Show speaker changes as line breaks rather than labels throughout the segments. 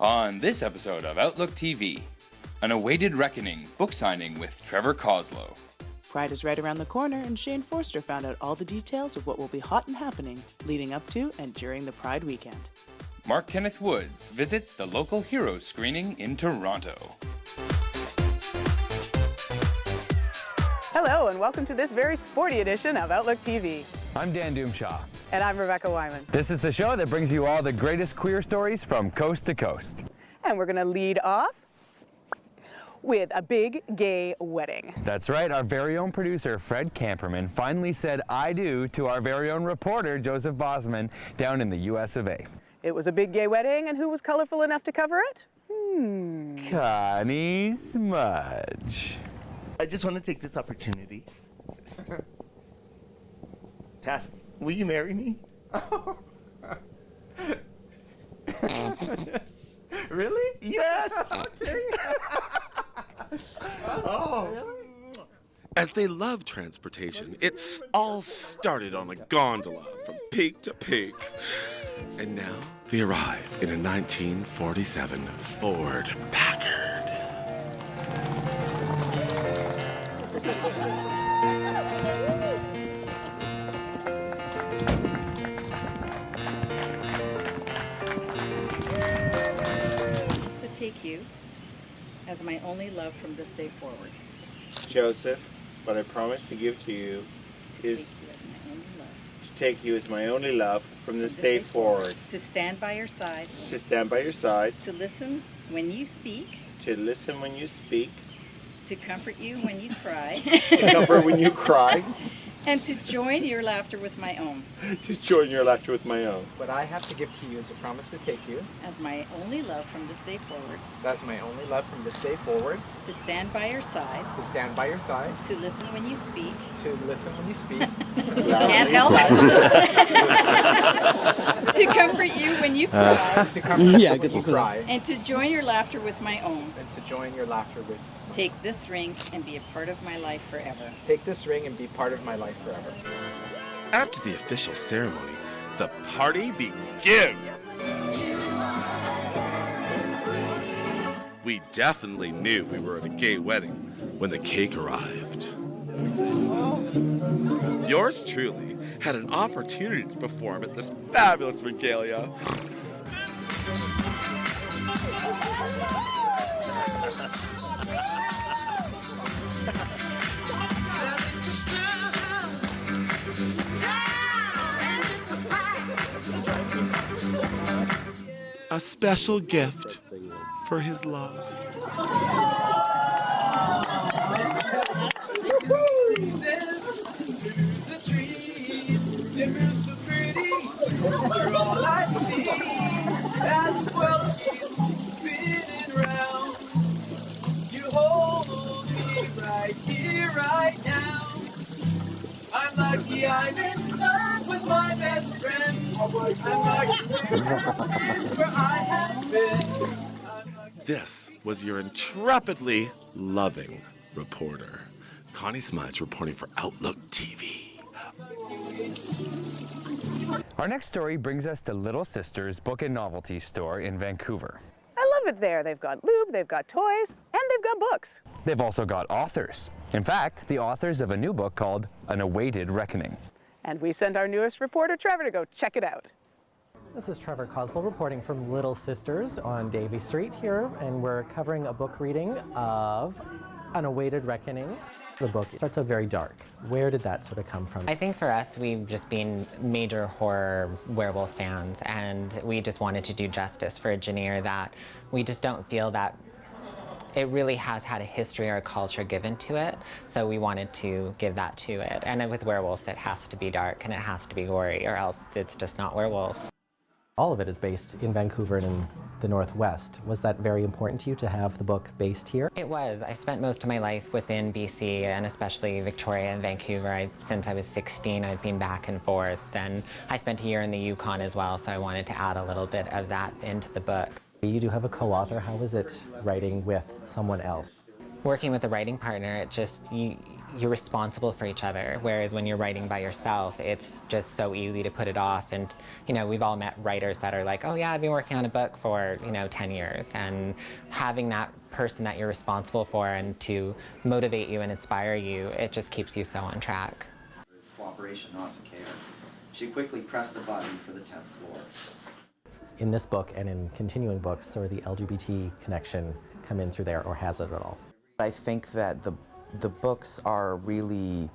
On this episode of Outlook TV, an awaited reckoning book signing with Trevor Coslow.
Pride is right around the corner, and Shane Forster found out all the details of what will be hot and happening leading up to and during the Pride weekend.
Mark Kenneth Woods visits the local Heroes screening in Toronto.
Hello, and welcome to this very sporty edition of Outlook TV.
I'm Dan Doomshaw.
And I'm Rebecca Wyman.
This is the show that brings you all the greatest queer stories from coast to coast.
And we're going to lead off with a big gay wedding.
That's right, our very own producer, Fred Camperman, finally said I do to our very own reporter, Joseph Bosman, down in the US of A.
It was a big gay wedding, and who was colorful enough to cover it?
Connie Smudge.
I just want to take this opportunity. Task, will you marry me?
Really?
Yes! Oh.
As they love transportation, it's all started on a gondola from peak to peak. And now they arrive in a 1947 Ford Packard.
To take you as my only love from this day forward.
Joseph, what I promise to give to you is to take you as my only love from this day forward.
To stand by your side.
To stand by your side.
To listen when you speak.
To listen when you speak.
To comfort you when you cry.
To comfort when you cry.
And to join your laughter with my own.
To join your laughter with my own.
What I have to give to you is a promise to take you
as my only love from this day forward.
That's my only love from this day forward.
To stand by your side.
To stand by your side.
To listen when you speak.
To listen when you speak.
You can't help it. To comfort you when you cry.
To comfort you when you cry.
And to join your laughter with my own.
And to join your laughter with.
Take this ring and be a part of my life forever.
Take this ring and be part of my life forever.
After the official ceremony, the party begins. We definitely knew we were at a gay wedding when the cake arrived. Yours truly had an opportunity to perform at this fabulous regalia. A special gift for his love.
I'm lucky I'm in love with my best friend. I'm lucky where I have been.
This was your intrepidly loving reporter, Connie Smudge, reporting for Outlook TV.
Our next story brings us to Little Sister's Book and Novelty Store in Vancouver.
I love it there. They've got lube, they've got toys, and they've got books.
They've also got authors. In fact, the authors of a new book called An Awaited Reckoning.
And we sent our newest reporter, Trevor, to go check it out.
This is Trevor Coslow reporting from Little Sisters on Davie Street here, and we're covering a book reading of An Awaited Reckoning. The book starts out very dark. Where did that sort of come from?
I think for us, we've just been major horror werewolf fans, and we just wanted to do justice for a genre that we just don't feel that it really has had a history or a culture given to it, so we wanted to give that to it. And then with werewolves, it has to be dark and it has to be gory, or else it's just not werewolves.
All of it is based in Vancouver and in the Northwest. Was that very important to you to have the book based here?
It was. I spent most of my life within BC, and especially Victoria and Vancouver. Since I was 16, I've been back and forth, and I spent a year in the Yukon as well, so I wanted to add a little bit of that into the book.
You do have a co-author. How is it writing with someone else?
Working with a writing partner, you're responsible for each other, whereas when you're writing by yourself, it's just so easy to put it off. And, you know, we've all met writers that are like, oh yeah, I've been working on a book for, 10 years. And having that person that you're responsible for and to motivate you and inspire you, it just keeps you so on track.
Cooperation, not to care. She quickly pressed the button for the 10th floor.
In this book and in continuing books, sort of the LGBT connection come in through there, or has it at all?
I think that the books are really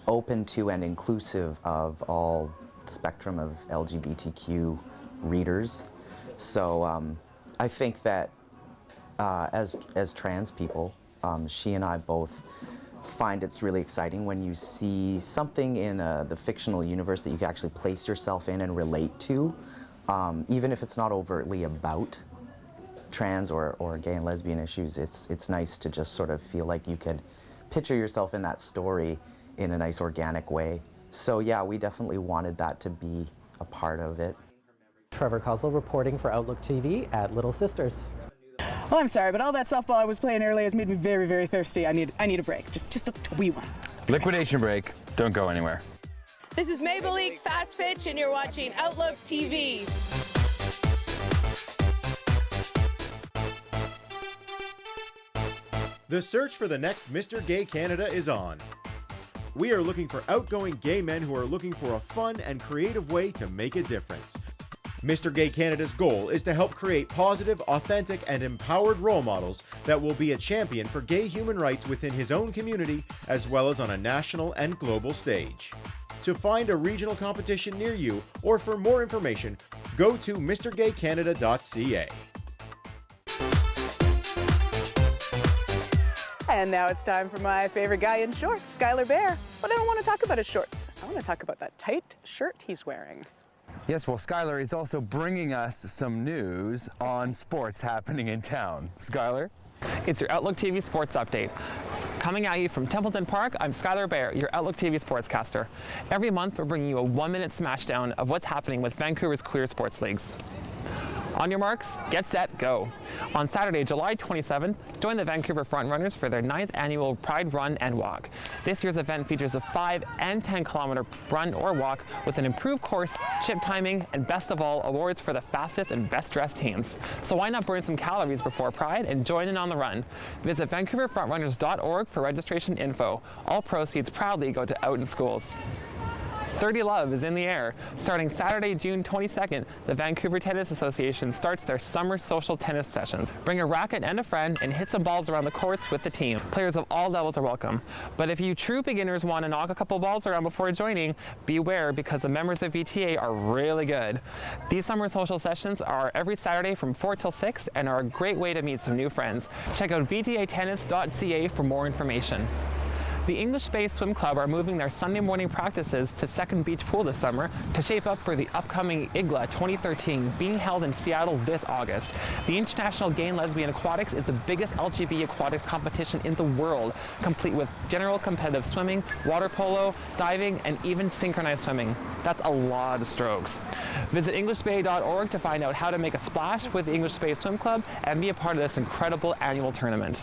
open to and inclusive of all spectrum of LGBTQ readers. So I think that as trans people, she and I both find it's really exciting when you see something in the fictional universe that you can actually place yourself in and relate to, even if it's not overtly about trans or gay and lesbian issues. It's nice to just sort of feel like you can picture yourself in that story in a nice organic way. So yeah, we definitely wanted that to be a part of it.
Trevor Kozlow reporting for OutLookTV at Little Sisters.
Well, I'm sorry, but all that softball I was playing earlier has made me very, very thirsty. I need a break, just a wee one.
Liquidation break. Don't go anywhere.
This is Maple League Fast Pitch, and you're watching Outlook TV.
The search for the next Mr. Gay Canada is on. We are looking for outgoing gay men who are looking for a fun and creative way to make a difference. Mr. Gay Canada's goal is to help create positive, authentic, and empowered role models that will be a champion for gay human rights within his own community, as well as on a national and global stage. To find a regional competition near you, or for more information, go to mrgaycanada.ca.
And now it's time for my favorite guy in shorts, Skylar Bear. But I don't want to talk about his shorts. I want to talk about that tight shirt he's wearing.
Yes, well, Skylar is also bringing us some news on sports happening in town. Skylar?
It's your Outlook TV Sports Update. Coming at you from Templeton Park, I'm Skylar Bear, your Outlook TV sportscaster. Every month, we're bringing you a 1-minute smashdown of what's happening with Vancouver's queer sports leagues. On your marks, get set, go. On Saturday, July 27th, join the Vancouver Frontrunners for their 9th annual Pride Run and Walk. This year's event features a 5 and 10 kilometer run or walk with an improved course, chip timing, and best of all, awards for the fastest and best dressed teams. So why not burn some calories before Pride and join in on the run? Visit vancouverfrontrunners.org for registration info. All proceeds proudly go to Out in Schools. 30 Love is in the air. Starting Saturday, June 22nd, the Vancouver Tennis Association starts their summer social tennis sessions. Bring a racket and a friend and hit some balls around the courts with the team. Players of all levels are welcome. But if you true beginners want to knock a couple balls around before joining, beware because the members of VTA are really good. These summer social sessions are every Saturday from 4 till 6 and are a great way to meet some new friends. Check out vtatennis.ca for more information. The English Bay Swim Club are moving their Sunday morning practices to Second Beach Pool this summer to shape up for the upcoming IGLA 2013 being held in Seattle this August. The International Gay and Lesbian Aquatics is the biggest LGBT aquatics competition in the world, complete with general competitive swimming, water polo, diving, and even synchronized swimming. That's a lot of strokes. Visit EnglishBay.org to find out how to make a splash with the English Bay Swim Club and be a part of this incredible annual tournament.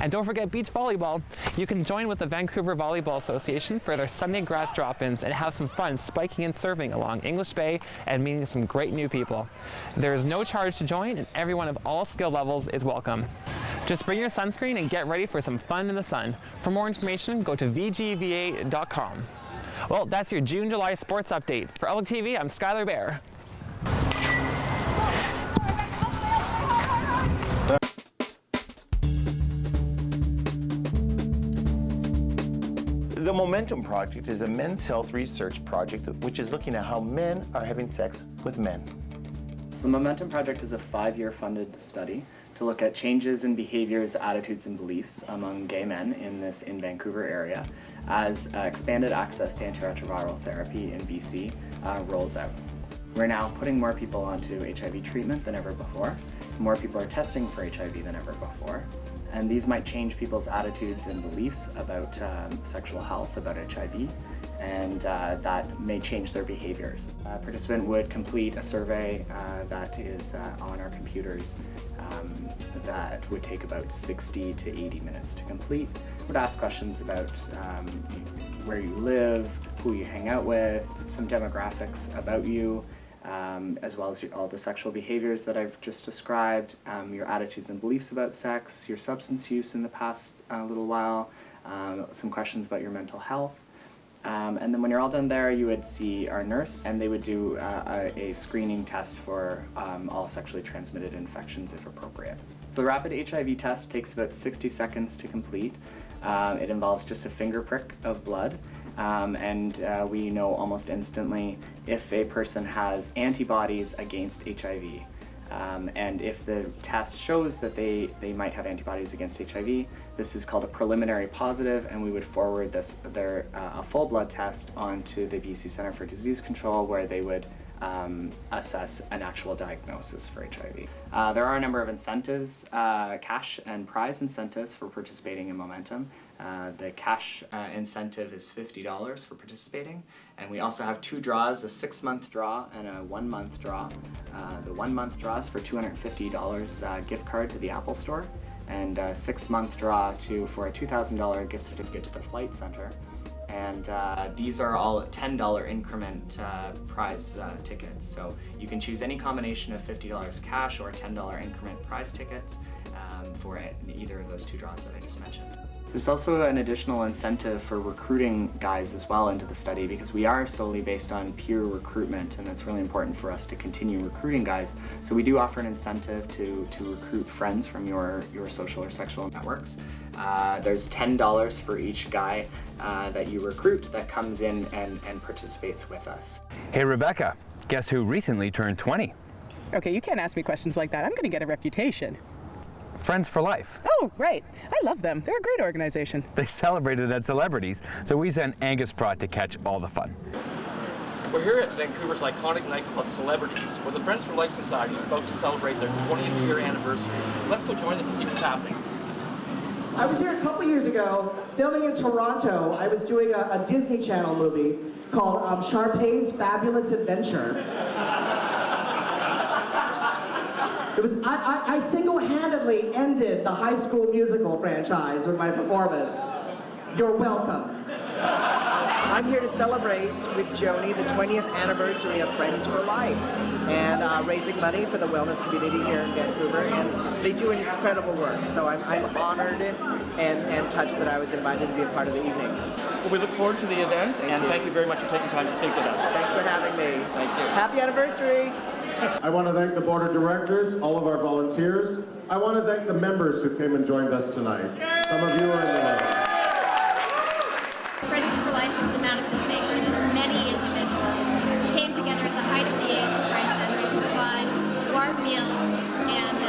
And don't forget beach volleyball. You can join with the Vancouver Volleyball Association for their Sunday grass drop-ins and have some fun spiking and serving along English Bay and meeting some great new people. There is no charge to join and everyone of all skill levels is welcome. Just bring your sunscreen and get ready for some fun in the sun. For more information, go to vgva.com. Well, that's your June-July sports update. For Outlook TV, I'm Skylar Bear.
The Momentum Project is a men's health research project which is looking at how men are having sex with men.
The Momentum Project is a 5-year funded study to look at changes in behaviors, attitudes, and beliefs among gay men in Vancouver area as expanded access to antiretroviral therapy in BC rolls out. We're now putting more people onto HIV treatment than ever before, more people are testing for HIV than ever before. And these might change people's attitudes and beliefs about sexual health, about HIV, and that may change their behaviors. A participant would complete a survey that is on our computers that would take about 60 to 80 minutes to complete. It would ask questions about where you live, who you hang out with, some demographics about you, as well as all the sexual behaviors that I've just described, your attitudes and beliefs about sex, your substance use in the past little while, some questions about your mental health. And then when you're all done there, you would see our nurse, and they would do a screening test for all sexually transmitted infections if appropriate. So the rapid HIV test takes about 60 seconds to complete. It involves just a finger prick of blood. And we know almost instantly if a person has antibodies against HIV. And if the test shows that they might have antibodies against HIV, this is called a preliminary positive, and we would forward a full blood test onto the BC Centre for Disease Control, where they would assess an actual diagnosis for HIV. There are a number of incentives, cash and prize incentives for participating in Momentum. The cash incentive is $50 for participating, and we also have 2 draws, a 6-month draw and a 1-month draw. The 1-month draw is for $250 gift card to the Apple Store, and a 6-month draw for a $2,000 gift certificate to the Flight Center. And these are all $10 increment prize tickets. So you can choose any combination of $50 cash or $10 increment prize tickets for either of those 2 draws that I just mentioned. There's also an additional incentive for recruiting guys as well into the study, because we are solely based on peer recruitment, and it's really important for us to continue recruiting guys. So we do offer an incentive to recruit friends from your social or sexual networks. There's $10 for each guy that you recruit that comes in and participates with us.
Hey Rebecca, guess who recently turned 20?
Okay, you can't ask me questions like that. I'm gonna get a reputation.
Friends for Life.
Oh, right. I love them. They're a great organization.
They celebrated at celebrities, so we sent Angus Prott to catch all the fun.
We're here at Vancouver's iconic nightclub Celebrities, where the Friends for Life Society is about to celebrate their 20th year anniversary. Let's go join them and see what's happening.
I was here a couple years ago, filming in Toronto. I was doing a Disney Channel movie called Sharpay's Fabulous Adventure. I single-handedly ended the High School Musical franchise with my performance. You're welcome.
I'm here to celebrate with Joni the 20th anniversary of Friends for Life, and raising money for the wellness community here in Vancouver, and they do incredible work. So I'm honored and touched that I was invited to be a part of the evening.
Well, we look forward to the event, thank you very much for taking time to speak with us.
Thanks for having me.
Thank you.
Happy anniversary.
I want to thank the board of directors, all of our volunteers. I want to thank the members who came and joined us tonight. Some of you are in the know.
Friends for Life is the manifestation of many individuals who came together at the height of the AIDS crisis to provide warm meals and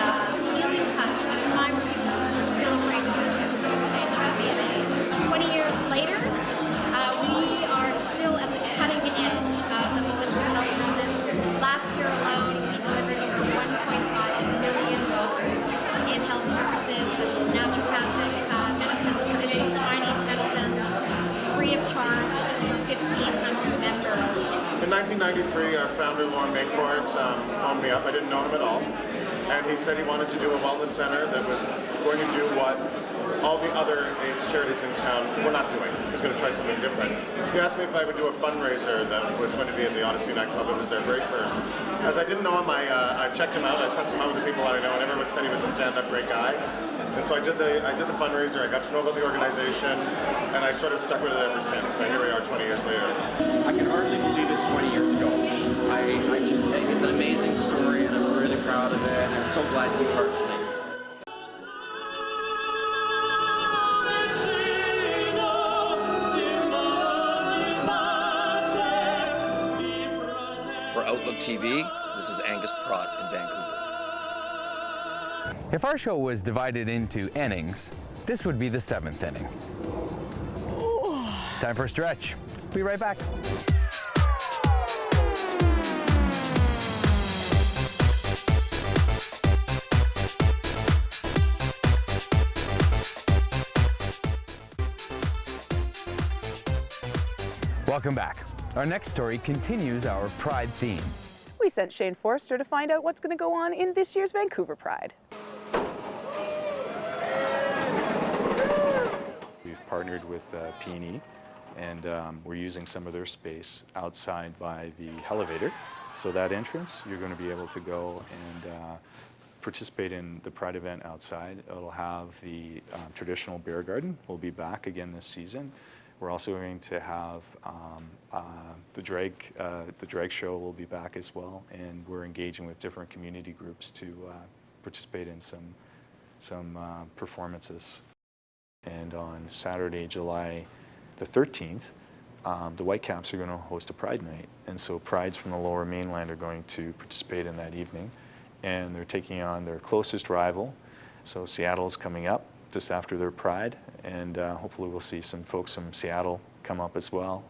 healing touch at a time when people were still afraid to touch people with HIV and AIDS. 20 years later, we are still at the cutting edge of the holistic health movement. Last year alone, we delivered over $1.5 million in health services such as naturopathic medicines, traditional Chinese medicines, free of charge to over 1,500 members.
In 1993, our founder, Lauren Maycourt, phoned me up. I didn't know him at all. And he said he wanted to do a wellness center that was going to do what all the other AIDS charities in town were not doing. He was going to try something different. He asked me if I would do a fundraiser that was going to be at the Odyssey nightclub. It was their very first. As I didn't know him, I checked him out. I sussed him out with the people that I know, and everyone said he was a stand-up great guy. And so I did the fundraiser. I got to know about the organization, and I sort of stuck with it ever since. So here we are 20 years later.
I can hardly believe it's 20 years ago. I just think it's an amazing story, and I'm really proud of it, and I'm so glad to be part of it.
For Outlook TV, this is Angus Prott in Vancouver.
If our show was divided into innings, this would be the 7th inning. Time for a stretch. Be right back. Welcome back. Our next story continues our Pride theme.
We sent Shane Forster to find out what's going to go on in this year's Vancouver Pride.
We've partnered with P&E, and we're using some of their space outside by the elevator. So that entrance, you're going to be able to go and participate in the Pride event outside. It'll have the traditional beer garden. We'll be back again this season. We're also going to have the drag show will be back as well, and we're engaging with different community groups to participate in some performances. And on Saturday, July the 13th, the Whitecaps are going to host a Pride night, and so Prides from the Lower Mainland are going to participate in that evening, and they're taking on their closest rival. So Seattle's coming up just after their Pride, and hopefully we'll see some folks from Seattle come up as well.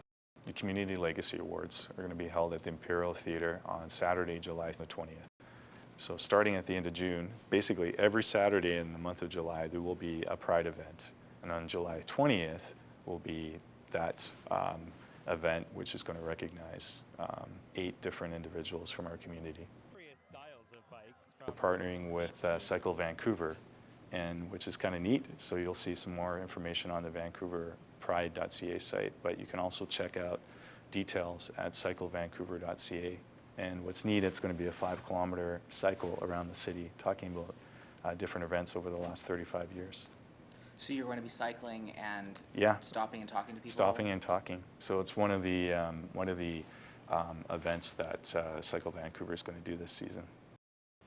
The Community Legacy Awards are going to be held at the Imperial Theatre on Saturday, July the 20th. So starting at the end of June, basically every Saturday in the month of July, there will be a Pride event. And on July 20th will be that event, which is going to recognize 8 different individuals from our community. We're partnering with Cycle Vancouver, and which is kind of neat. So you'll see some more information on the vancouverpride.ca site, but you can also check out details at cyclevancouver.ca. And what's neat, it's going to be a 5-kilometer cycle around the city, talking about different events over the last 35 years.
So you're going to be cycling and stopping and talking to people?
Stopping and talking. So it's one of the events that Cycle Vancouver is going to do this season.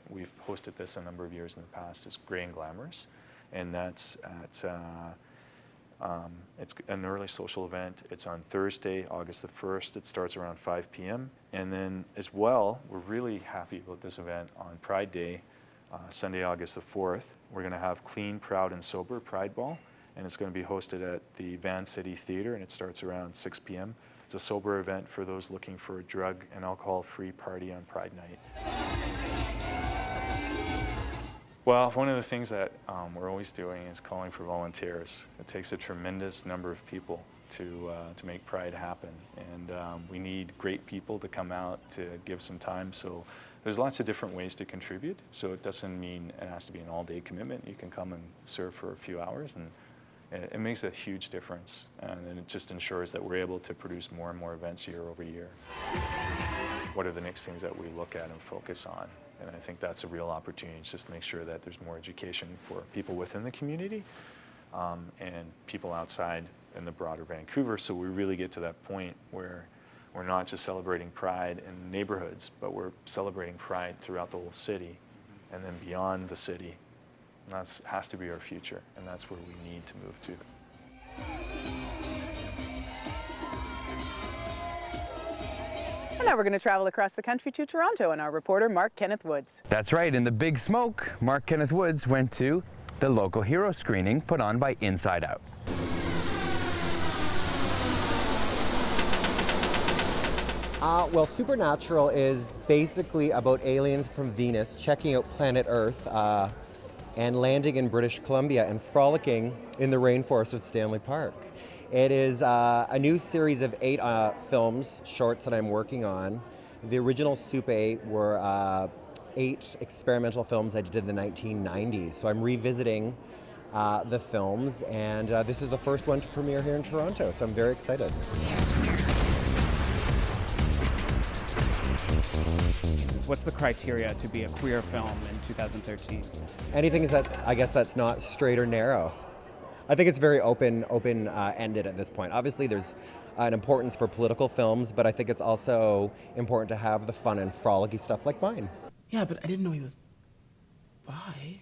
We've hosted this a number of years in the past. It's Grey and Glamorous, and that's at it's an early social event. It's on Thursday, August the 1st. It starts around 5 p.m. And then as well, we're really happy about this event on Pride Day, Sunday, August the 4th. We're going to have Clean, Proud, and Sober Pride Ball, and it's going to be hosted at the Van City Theatre, and it starts around 6 p.m. It's a sober event for those looking for a drug and alcohol-free party on Pride Night. Well, one of the things that we're always doing is calling for volunteers. It takes a tremendous number of people to make Pride happen, and we need great people to come out to give some time. So there's lots of different ways to contribute. So it doesn't mean it has to be an all-day commitment. You can come and serve for a few hours, and it makes a huge difference. And it just ensures that we're able to produce more and more events year over year. What are the next things that we look at and focus on? And I think that's a real opportunity, just to make sure that there's more education for people within the community and people outside in the broader Vancouver, so we really get to that point where we're not just celebrating Pride in neighborhoods, but we're celebrating Pride throughout the whole city and then beyond the city. And that has to be our future, and that's where we need to move to.
And now we're going to travel across the country to Toronto, and our reporter, Mark Kenneth Woods.
That's right, in the big smoke, Mark Kenneth Woods went to the local hero screening put on by Inside Out.
Well, Supernatural is basically about aliens from Venus checking out planet Earth and landing in British Columbia and frolicking in the rainforest of Stanley Park. It is a new series of 8 films, shorts that I'm working on. The original Sup 8 were 8 experimental films I did in the 1990s. So I'm revisiting the films, and this is the first one to premiere here in Toronto, so I'm very excited.
What's the criteria to be a queer film in 2013?
Anything is that, I guess, that's not straight or narrow. I think it's very open-ended at this point. Obviously, there's an importance for political films, but I think it's also important to have the fun and frolicky stuff like mine.
Yeah, but I didn't know he was bi.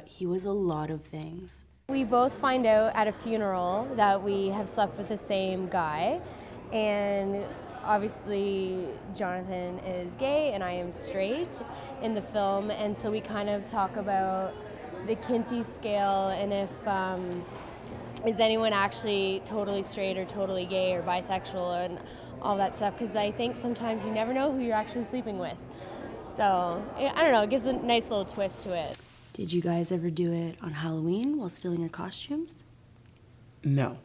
He was a lot of things.
We both find out at a funeral that we have slept with the same guy, and obviously Jonathan is gay and I am straight in the film, and so we kind of talk about the Kinsey scale and if is anyone actually totally straight or totally gay or bisexual and all that stuff, because I think sometimes you never know who you're actually sleeping with. So I don't know, it gives a nice little twist to it.
Did you guys ever do it on Halloween while still in your costumes?
No.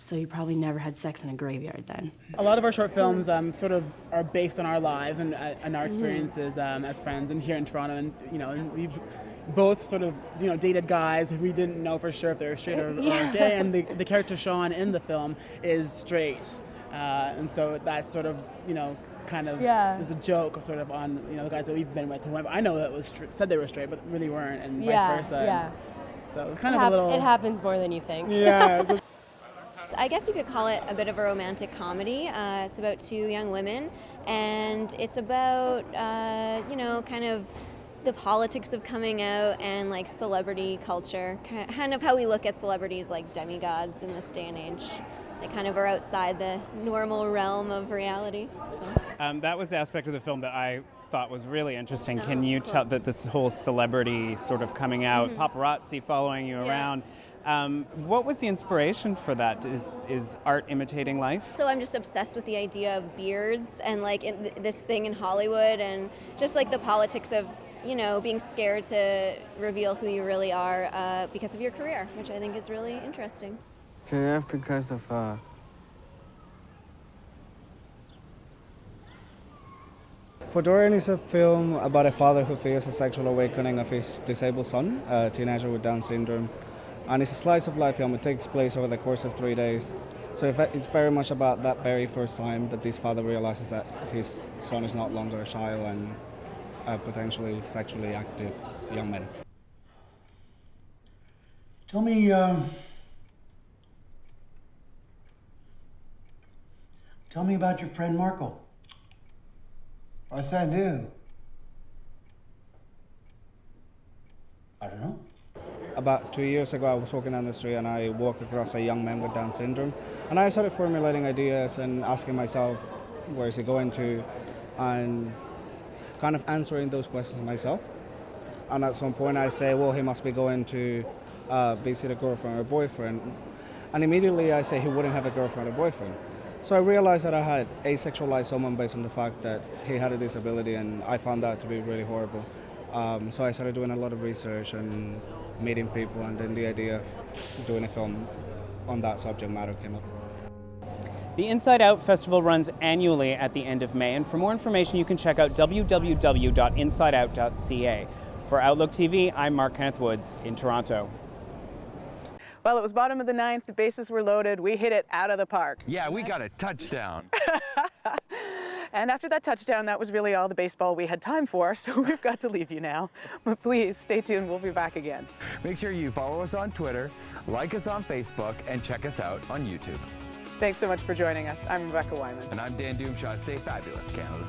So you probably never had sex in a graveyard then.
A lot of our short films sort of are based on our lives and our experiences as friends and here in Toronto. And, you know, and we've both sort of, you know, dated guys who we didn't know for sure if they were straight or gay. And the character Sean in the film is straight. And so that's sort of, you know, kind of is a joke sort of on, you know, the guys that we've been with. Whoever I know that said they were straight, but really weren't, and vice versa.
Yeah.
So it's kind of a little.
It happens more than you think.
Yeah.
I guess you could call it a bit of a romantic comedy. It's about two young women, and it's about, you know, kind of the politics of coming out and like celebrity culture, kind of how we look at celebrities like demigods in this day and age. They kind of are outside the normal realm of reality. So.
That was the aspect of the film that I thought was really interesting. Can you tell that this whole celebrity sort of coming out, paparazzi following you around? What was the inspiration for that? Is art imitating life?
So I'm just obsessed with the idea of beards and like this thing in Hollywood and just like the politics of, you know, being scared to reveal who you really are because of your career, which I think is really interesting.
Yeah, because of
For Dorian is a film about a father who fears a sexual awakening of his disabled son, a teenager with Down syndrome. And it's a slice of life film. It takes place over the course of 3 days. So it's very much about that very first time that this father realizes that his son is not longer a child and a potentially sexually active young man.
Tell me, tell me about your friend Marco.
What's that do?
I don't know.
About 2 years ago, I was walking down the street and I walked across a young man with Down syndrome. And I started formulating ideas and asking myself, where is he going to? And kind of answering those questions myself. And at some point I say, well, he must be going to visit a girlfriend or boyfriend. And immediately I say he wouldn't have a girlfriend or boyfriend. So I realized that I had asexualized someone based on the fact that he had a disability, and I found that to be really horrible. So I started doing a lot of research and meeting people, and then the idea of doing a film on that subject matter came up.
The Inside Out Festival runs annually at the end of May, and for more information you can check out www.insideout.ca. For Outlook TV, I'm Mark Kenneth Woods in Toronto.
Well, it was bottom of the ninth. The bases were loaded. We hit it out of the park.
Yeah, we got a touchdown.
And after that touchdown, that was really all the baseball we had time for, so we've got to leave you now. But please stay tuned. We'll be back again.
Make sure you follow us on Twitter, like us on Facebook, and check us out on YouTube.
Thanks so much for joining us. I'm Rebecca Wyman.
And I'm Dan Doomshot. Stay fabulous, Canada.